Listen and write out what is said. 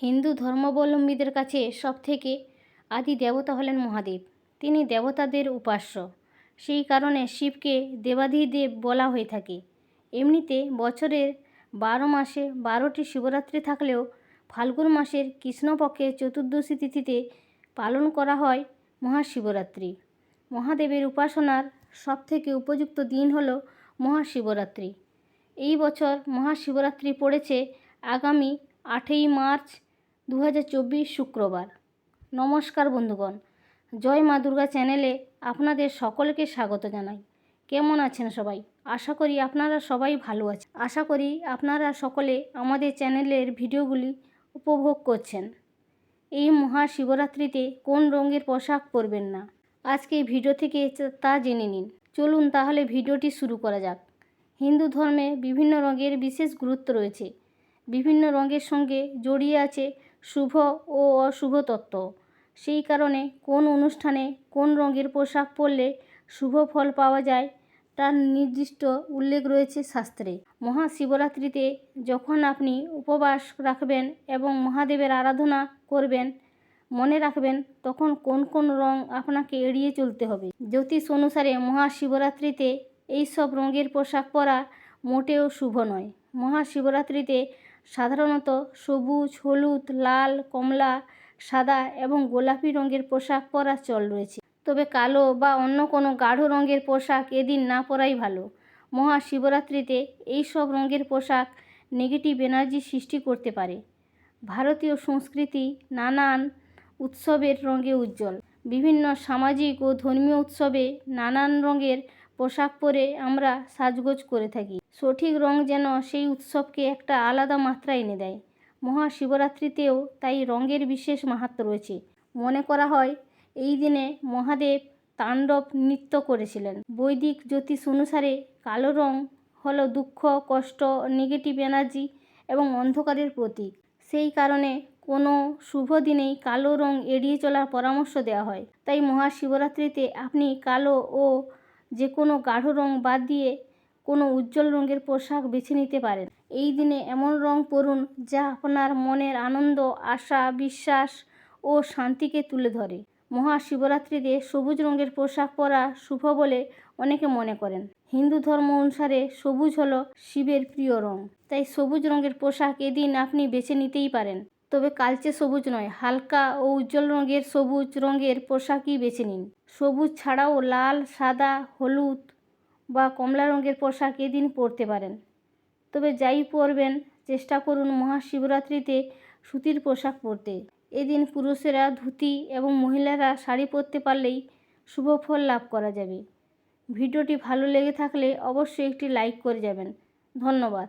হিন্দু ধর্মাবলম্বীদের কাছে সবথেকে আদি দেবতা হলেন মহাদেব। তিনি দেবতাদের উপাস্য। সেই কারণে শিবকে দেবাধিদেব বলা হয়ে থাকে। এমনিতে বছরের 12 মাসে 12টি শিবরাত্রি থাকলেও ফাল্গুন মাসের কৃষ্ণপক্ষের চতুর্দশী তিথিতে পালন করা হয় মহাশিবরাত্রি। মহাদেবের উপাসনার সবথেকে উপযুক্ত দিন হল মহাশিবরাত্রি। এই বছর মহাশিবরাত্রি পড়েছে আগামী 8ই মার্চ 2024 শুক্রবার। নমস্কার বন্ধুগণ, জয় মা দুর্গা চ্যানেলে আপনাদের সকলকে স্বাগত জানাই। কেমন আছেন সবাই? আশা করি আপনারা সবাই ভালো আছেন। আশা করি আপনারা সকলে আমাদের চ্যানেলের ভিডিওগুলি উপভোগ করছেন। এই মহাশিবরাত্রিতে কোন রঙের পোশাক পরবেন না, আজকে ভিডিও থেকে তা জেনে নিন। চলুন তাহলে ভিডিওটি শুরু করা যাক। হিন্দু ধর্মে বিভিন্ন রঙের বিশেষ গুরুত্ব রয়েছে। বিভিন্ন রঙের সঙ্গে জড়িয়ে আছে শুভ ও অশুভ তত্ত্ব। সেই কারণে কোন অনুষ্ঠানে কোন রঙের পোশাক পরলে শুভ ফল পাওয়া যায় তার নির্দিষ্ট উল্লেখ রয়েছে শাস্ত্রে। মহাশিবরাত্রিতে যখন আপনি উপবাস রাখবেন এবং মহাদেবের আরাধনা করবেন, মনে রাখবেন তখন কোন কোন রং আপনাকে এড়িয়ে চলতে হবে। জ্যোতিষ অনুসারে মহাশিবরাত্রিতে এই সব রঙের পোশাক পরা মোটেও শুভ নয়। মহাশিবরাত্রিতে সাধারণত সবুজ, হলুদ, লাল, কমলা, সাদা এবং গোলাপি রঙের পোশাক পরার চল রয়েছে। তবে কালো বা অন্য কোনো গাঢ় রঙের পোশাক এদিন না পরাই ভালো। মহাশিবরাত্রিতে এই সব রঙের পোশাক নেগেটিভ এনার্জি সৃষ্টি করতে পারে। ভারতীয় সংস্কৃতি নানান উৎসবের রঙে উজ্জ্বল। বিভিন্ন সামাজিক ও ধর্মীয় উৎসবে নানান রঙের পোশাক পরে আমরা সাজগোজ করে থাকি। সঠিক রং যেন সেই উৎসবকে একটা আলাদা মাত্রা এনে দেয়। মহাশিবরাত্রিতেও তাই রঙের বিশেষ মাহাত্ম্য রয়েছে। মনে করা হয় এই দিনে মহাদেব তাণ্ডব নৃত্য করেছিলেন। বৈদিক জ্যোতিষ অনুসারে কালো রং হলো দুঃখ, কষ্ট, নেগেটিভ এনার্জি এবং অন্ধকারের প্রতীক। সেই কারণে কোনো শুভ দিনেই কালো রং এড়িয়ে চলার পরামর্শ দেওয়া হয়। তাই মহাশিবরাত্রিতে আপনি কালো ও যে কোনো গাঢ় রং বাদ দিয়ে কোনো উজ্জ্বল রঙের পোশাক বেছে নিতে পারেন। এই দিনে এমন রং পরুন যা আপনার মনের আনন্দ, আশা, বিশ্বাস ও শান্তিকে তুলে ধরে। মহাশিবরাত্রিতে সবুজ রঙের পোশাক পরা শুভ বলে অনেকে মনে করেন। হিন্দু ধর্ম অনুসারে সবুজ হলো শিবের প্রিয় রং। তাই সবুজ রঙের পোশাক এদিন আপনি বেছে নিতেই পারেন। তবে কালচে সবুজ নয়, হালকা ও উজ্জ্বল রঙের সবুজ রঙের পোশাকই বেছে নিন। সবুজ ছাড়াও লাল, সাদা, হলুদ বা কমলা রঙের পোশাক এদিন পরতে পারেন। তবে যাই পরবেন চেষ্টা করুন মহাশিবরাত্রিতে সুতির পোশাক পরতে। এদিন পুরুষেরা ধুতি এবং মহিলারা শাড়ি পরতে পারলেই শুভ ফল লাভ করা যাবে। ভিডিওটি ভালো লেগে থাকলে অবশ্যই একটি লাইক করে যাবেন। ধন্যবাদ।